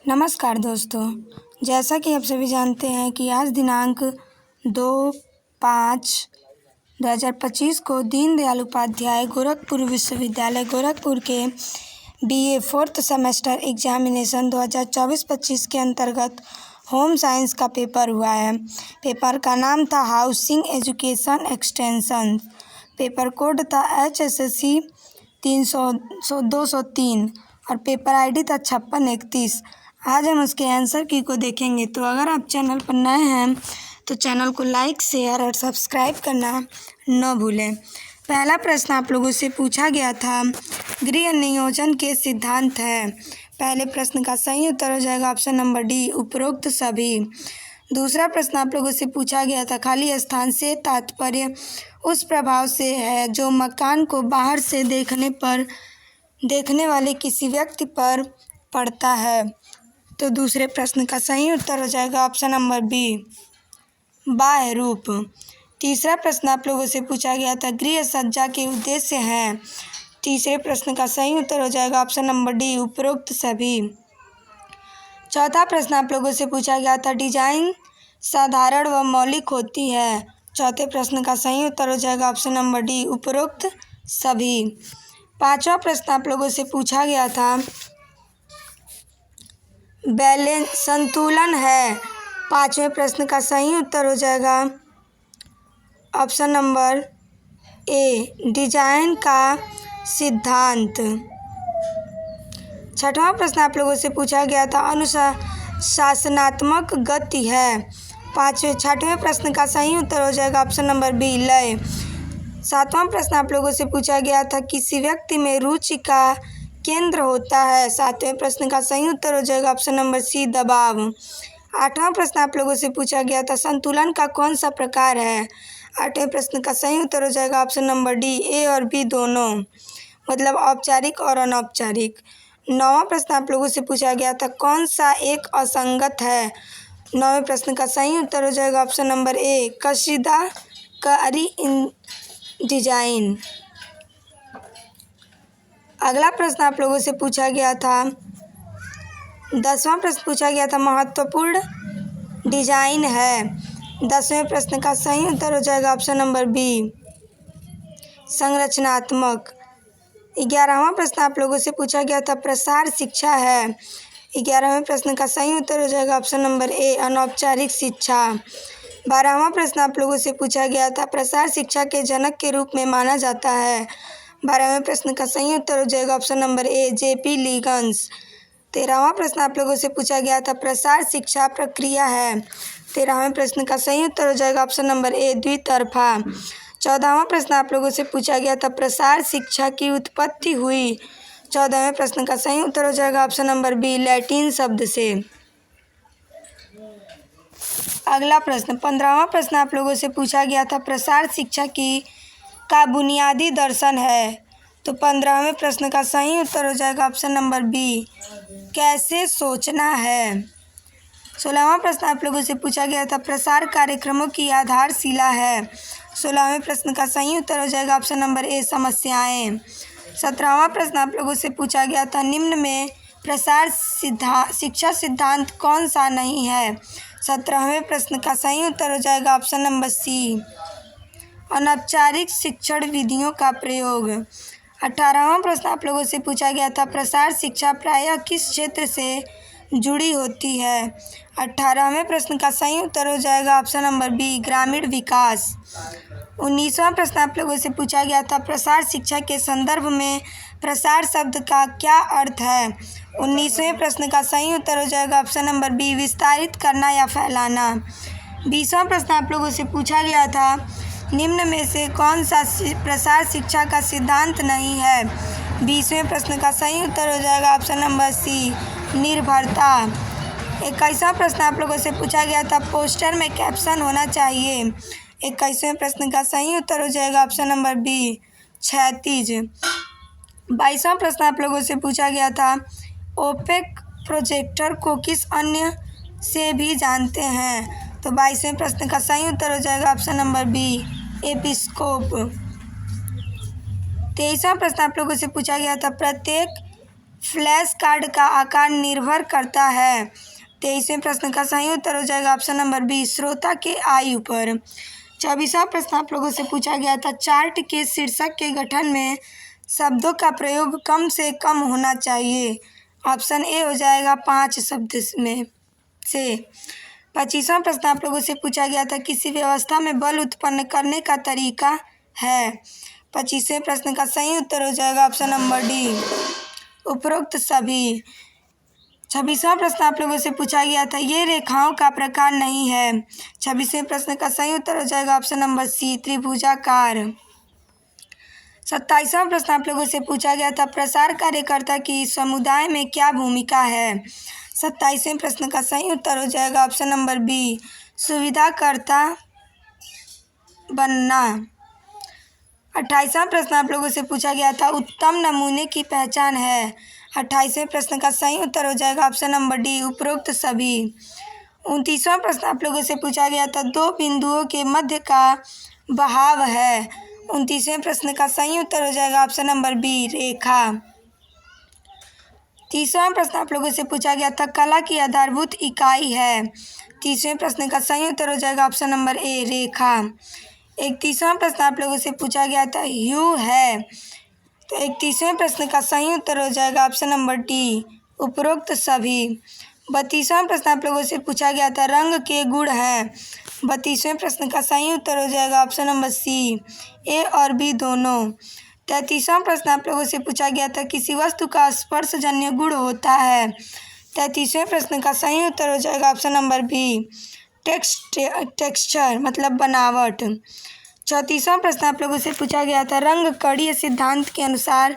नमस्कार दोस्तों, जैसा कि आप सभी जानते हैं कि आज दिनांक 2/5/2025 को दीनदयाल उपाध्याय गोरखपुर विश्वविद्यालय गोरखपुर के BA 4th सेमेस्टर एग्जामिनेशन 2024-25 के अंतर्गत होम साइंस का पेपर हुआ है। पेपर का नाम था housing education extension. Paper code था HSSC 203 और पेपर ID था 5631। आज हम उसके आंसर की को देखेंगे। तो अगर आप चैनल पर नए हैं तो चैनल को लाइक, शेयर और सब्सक्राइब करना न भूलें। पहला प्रश्न आप लोगों से पूछा गया था, गृह नियोजन के सिद्धांत है। पहले प्रश्न का सही उत्तर हो जाएगा ऑप्शन नंबर डी, उपरोक्त सभी। दूसरा प्रश्न आप लोगों से पूछा गया था, खाली स्थान से तात्पर्य उस प्रभाव से है जो मकान को बाहर से देखने वाले किसी व्यक्ति पर पड़ता है। तो दूसरे प्रश्न का सही उत्तर हो जाएगा ऑप्शन नंबर बी, बाह्य रूप। तीसरा प्रश्न आप लोगों से पूछा गया था, गृह सज्जा के उद्देश्य हैं। तीसरे प्रश्न का सही उत्तर हो जाएगा ऑप्शन नंबर डी, उपरोक्त सभी। चौथा प्रश्न आप लोगों से पूछा गया था, डिजाइन साधारण व मौलिक होती है। चौथे प्रश्न का सही उत्तर हो जाएगा ऑप्शन नंबर डी, उपरोक्त सभी। पांचवा प्रश्न आप लोगों से पूछा गया था, बैलेंस संतुलन है। पांचवें प्रश्न का सही उत्तर हो जाएगा ऑप्शन नंबर ए, डिजाइन का सिद्धांत। छठवां प्रश्न आप लोगों से पूछा गया था, अनुशासनात्मक गति है। छठवें प्रश्न का सही उत्तर हो जाएगा ऑप्शन नंबर बी, लय। सातवां प्रश्न आप लोगों से पूछा गया था, किसी व्यक्ति में रुचि का केंद्र होता है। सातवें प्रश्न का सही उत्तर हो जाएगा ऑप्शन नंबर सी, दबाव। आठवां प्रश्न आप लोगों से पूछा गया था, संतुलन का कौन सा प्रकार है। आठवें प्रश्न का सही उत्तर हो जाएगा ऑप्शन नंबर डी, ए और बी दोनों, मतलब औपचारिक और अनौपचारिक। नौवां प्रश्न आप लोगों से पूछा गया था, कौन सा एक असंगत है। नौवें प्रश्न का सही उत्तर हो जाएगा ऑप्शन नंबर ए, कशीदाकारी डिजाइन। अगला प्रश्न आप लोगों से पूछा गया था, 10वां प्रश्न पूछा गया था, महत्वपूर्ण डिजाइन है। 10वें प्रश्न का सही उत्तर हो जाएगा ऑप्शन नंबर बी, संरचनात्मक। 11वां प्रश्न आप लोगों से पूछा गया था, प्रसार शिक्षा है। 11वें प्रश्न का सही उत्तर हो जाएगा ऑप्शन नंबर ए, अनौपचारिक शिक्षा। 12वां प्रश्न आप लोगों से पूछा गया था, प्रसार शिक्षा के जनक के रूप में माना जाता है। 12वें प्रश्न का सही उत्तर हो जाएगा ऑप्शन नंबर ए, JP लिगन्स। 13वां प्रश्न आप लोगों से पूछा गया था, प्रसार शिक्षा प्रक्रिया है। 13वें प्रश्न का सही उत्तर हो जाएगा ऑप्शन नंबर ए, द्वितरफा। 14वां प्रश्न आप लोगों से पूछा गया था, प्रसार शिक्षा की उत्पत्ति हुई। 14वें प्रश्न का सही उत्तर हो जाएगा ऑप्शन नंबर बी, लैटिन शब्द से। अगला प्रश्न 15वां प्रश्न आप लोगों से पूछा गया था, प्रसार शिक्षा का बुनियादी दर्शन है। तो 15वें प्रश्न का सही उत्तर हो जाएगा ऑप्शन नंबर बी, कैसे सोचना है। 16वां प्रश्न आप लोगों से पूछा गया था, प्रसार कार्यक्रमों की आधारशिला है। 16वें प्रश्न का सही उत्तर हो जाएगा ऑप्शन नंबर ए, समस्याएं। 17वां प्रश्न आप लोगों से पूछा गया था, निम्न में प्रसार शिक्षा सिद्धांत कौन सा नहीं है। 17वें प्रश्न का सही उत्तर हो जाएगा ऑप्शन नंबर सी, अनौपचारिक शिक्षण विधियों का प्रयोग। 18वां प्रश्न आप लोगों से पूछा गया था, प्रसार शिक्षा प्रायः किस क्षेत्र से जुड़ी होती है। 18वें प्रश्न का सही उत्तर हो जाएगा ऑप्शन नंबर बी, ग्रामीण विकास। 19वां प्रश्न आप लोगों से पूछा गया था, प्रसार शिक्षा के संदर्भ में प्रसार शब्द का क्या अर्थ है। 19वें प्रश्न का सही उत्तर हो जाएगा ऑप्शन नंबर बी, विस्तारित करना या फैलाना। 20वां प्रश्न आप लोगों से पूछा गया था, निम्न में से कौन सा प्रसार शिक्षा का सिद्धांत नहीं है। 20वें प्रश्न का सही उत्तर हो जाएगा ऑप्शन नंबर सी, निर्भरता। 21वां प्रश्न आप लोगों से पूछा गया था, पोस्टर में कैप्शन होना चाहिए। 21वें प्रश्न का सही उत्तर हो जाएगा ऑप्शन नंबर बी, क्षैतिज। 22वां प्रश्न आप लोगों से पूछा गया था, ओपेक प्रोजेक्टर को किस अन्य से भी जानते हैं। तो 22वें प्रश्न का सही उत्तर हो जाएगा ऑप्शन नंबर बी, एपिस्कोप। 23वां प्रश्न आप लोगों से पूछा गया था, प्रत्येक फ्लैश कार्ड का आकार निर्भर करता है। 23वें प्रश्न का सही उत्तर हो जाएगा ऑप्शन नंबर बी, श्रोता के आयु पर। 24वां प्रश्न आप लोगों से पूछा गया था, चार्ट के शीर्षक के गठन में शब्दों का प्रयोग कम से कम होना चाहिए। ऑप्शन ए हो जाएगा 5 शब्द में से। 25वां प्रश्न आप लोगों से पूछा गया था, किसी व्यवस्था में बल उत्पन्न करने का तरीका है। 25वें प्रश्न का सही उत्तर हो जाएगा ऑप्शन नंबर डी, उपरोक्त सभी। 26वां प्रश्न आप लोगों से पूछा गया था, ये रेखाओं का प्रकार नहीं है। 26वें प्रश्न का सही उत्तर हो जाएगा ऑप्शन नंबर सी, त्रिभुजाकार। 27वां प्रश्न आप लोगों से पूछा गया था, प्रसार कार्यकर्ता की समुदाय में क्या भूमिका है। 27वें प्रश्न का सही उत्तर हो जाएगा ऑप्शन नंबर बी, सुविधाकर्ता बनना। 28वां प्रश्न आप लोगों से पूछा गया था, उत्तम नमूने की पहचान है। 28वें प्रश्न का सही उत्तर हो जाएगा ऑप्शन नंबर डी, उपरोक्त सभी। 29वां प्रश्न आप लोगों से पूछा गया था, दो बिंदुओं के मध्य का बहाव है। 29वें प्रश्न का सही उत्तर हो जाएगा ऑप्शन नंबर बी, रेखा। 30वां प्रश्न आप लोगों से पूछा गया था, कला की आधारभूत इकाई है। 30वें प्रश्न का सही उत्तर हो जाएगा ऑप्शन नंबर ए, रेखा। 31वां प्रश्न आप लोगों से पूछा गया था, ह्यू है। तो 31वें प्रश्न का सही उत्तर हो जाएगा ऑप्शन नंबर डी, उपरोक्त सभी। 32वां प्रश्न आप लोगों से पूछा गया था, रंग के गुण हैं। 32वें प्रश्न का सही उत्तर हो जाएगा ऑप्शन नंबर सी, ए और बी दोनों। 33वां प्रश्न आप लोगों से पूछा गया था, किसी वस्तु का स्पर्शजन्य गुण होता है। 33वें प्रश्न का सही उत्तर हो जाएगा ऑप्शन नंबर बी, टेक्सचर मतलब बनावट। 34वां प्रश्न आप लोगों से पूछा गया था, रंग कणीय सिद्धांत के अनुसार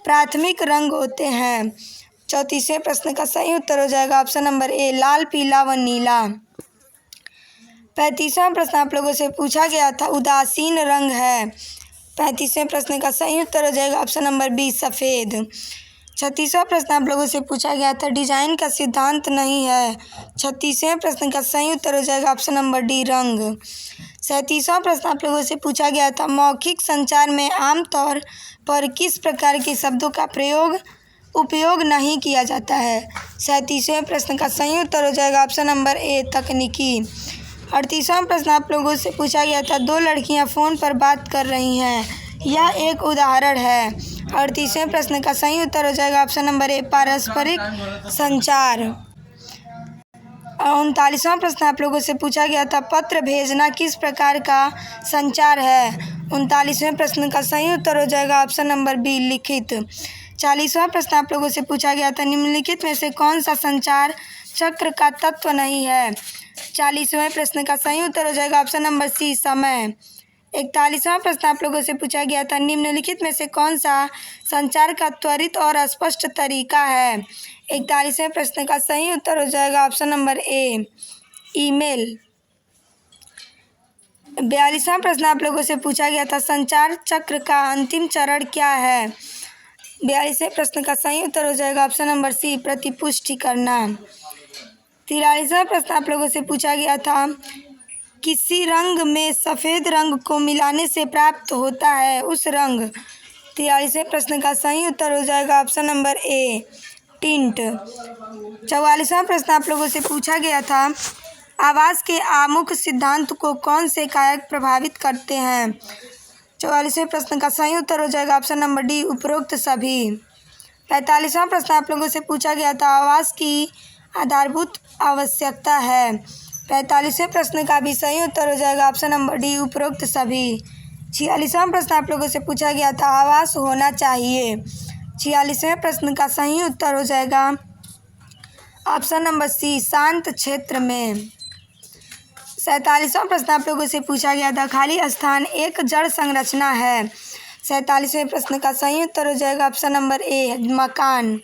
प्राथमिक रंग होते हैं। 34वें प्रश्न का सही उत्तर हो जाएगा ऑप्शन नंबर ए, लाल, पीला व नीला। 35वां प्रश्न आप लोगों से पूछा गया था, उदासीन रंग है। 35वें प्रश्न का सही उत्तर हो जाएगा ऑप्शन नंबर बी, सफ़ेद। 36वां प्रश्न आप लोगों से पूछा गया था, डिजाइन का सिद्धांत नहीं है। 36वें प्रश्न का सही उत्तर हो जाएगा ऑप्शन नंबर डी, रंग। 37वां प्रश्न आप लोगों से पूछा गया था, मौखिक संचार में आमतौर पर किस प्रकार के शब्दों का उपयोग नहीं किया जाता है। 37वें प्रश्न का सही उत्तर हो जाएगा ऑप्शन नंबर ए, तकनीकी। 38वां प्रश्न आप लोगों से पूछा गया था, दो लड़कियां फ़ोन पर बात कर रही हैं, यह एक उदाहरण है। 38वें प्रश्न का सही उत्तर हो जाएगा ऑप्शन नंबर ए, पारस्परिक संचार। 39वां प्रश्न आप लोगों से पूछा गया था, पत्र भेजना किस प्रकार का संचार है। 39वें प्रश्न का सही उत्तर हो जाएगा ऑप्शन नंबर बी, लिखित। 40वां प्रश्न आप लोगों से पूछा गया था, निम्नलिखित में से कौन सा संचार चक्र का तत्व नहीं है। 40वें प्रश्न का सही उत्तर हो जाएगा ऑप्शन नंबर सी, समय। 41वां प्रश्न आप लोगों से पूछा गया था, निम्नलिखित में से कौन सा संचार का त्वरित और स्पष्ट तरीका है। 41वें प्रश्न का सही उत्तर हो जाएगा ऑप्शन नंबर ए, ईमेल। 42वां प्रश्न आप लोगों से पूछा गया था, संचार चक्र का अंतिम चरण क्या है। 42वें प्रश्न का सही उत्तर हो जाएगा ऑप्शन नंबर सी, प्रतिपुष्टि करना। 43वां प्रश्न आप लोगों से पूछा गया था, किसी रंग में सफ़ेद रंग को मिलाने से प्राप्त होता है उस रंग। 43वें प्रश्न का सही उत्तर हो जाएगा ऑप्शन नंबर ए, टिंट। 44वां प्रश्न आप लोगों से पूछा गया था, आवाज़ के आमुख सिद्धांत को कौन से कारक प्रभावित करते हैं। 44वें प्रश्न का सही उत्तर हो जाएगा ऑप्शन नंबर डी, उपरोक्त सभी। 45वां प्रश्न आप लोगों से पूछा गया था, आवाज़ की आधारभूत आवश्यकता है। 45वें प्रश्न का भी सही उत्तर हो जाएगा ऑप्शन नंबर डी, उपरोक्त सभी। 46वां प्रश्न आप लोगों से पूछा गया था, आवास होना चाहिए। 46वें प्रश्न का सही उत्तर हो जाएगा ऑप्शन नंबर सी, शांत क्षेत्र में। 47वां प्रश्न आप लोगों से पूछा गया था, खाली स्थान एक जड़ संरचना है। 47वें प्रश्न का सही उत्तर हो जाएगा ऑप्शन नंबर ए, मकान।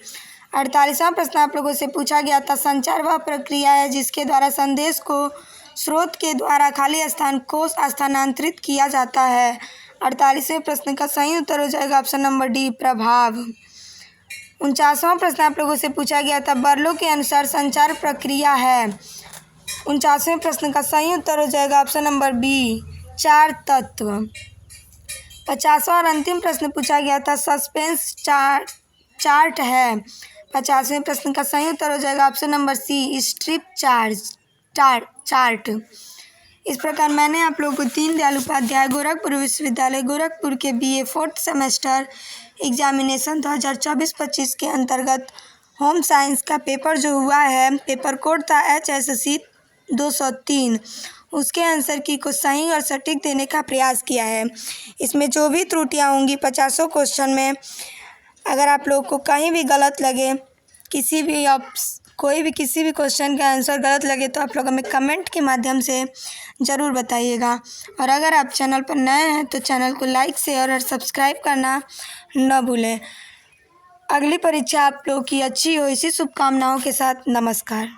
48वां प्रश्न आप लोगों से पूछा गया था, संचार वह प्रक्रिया है जिसके द्वारा संदेश को स्रोत के द्वारा खाली स्थान को स्थानांतरित किया जाता है। 48वें प्रश्न का सही उत्तर हो जाएगा ऑप्शन नंबर डी, प्रभाव। 49वां प्रश्न आप लोगों से पूछा गया था, बर्लो के अनुसार संचार प्रक्रिया है। 49वें प्रश्न का सही उत्तर हो जाएगा ऑप्शन नंबर बी, 4 तत्व। 50वां और अंतिम प्रश्न पूछा गया था, सस्पेंस चार्ट है। 50वें प्रश्न का सही उत्तर हो जाएगा option number C, strip chart. इस प्रकार मैंने आप लोगों को दीनदयाल उपाध्याय गोरखपुर विश्वविद्यालय गोरखपुर के BA 4th सेमेस्टर एग्जामिनेशन 2024-25 के अंतर्गत होम साइंस का पेपर जो हुआ है, पेपर कोड था HSC 203, उसके आंसर की को सही और सटीक देने का प्रयास किया है। इसमें जो भी त्रुटियां होंगी 50 क्वेश्चन में, अगर आप लोगों को कहीं भी गलत लगे, किसी भी क्वेश्चन का आंसर गलत लगे तो आप लोग हमें कमेंट के माध्यम से ज़रूर बताइएगा। और अगर आप चैनल पर नए हैं तो चैनल को लाइक, शेयर और सब्सक्राइब करना न भूलें। अगली परीक्षा आप लोगों की अच्छी हो, इसी शुभकामनाओं के साथ नमस्कार।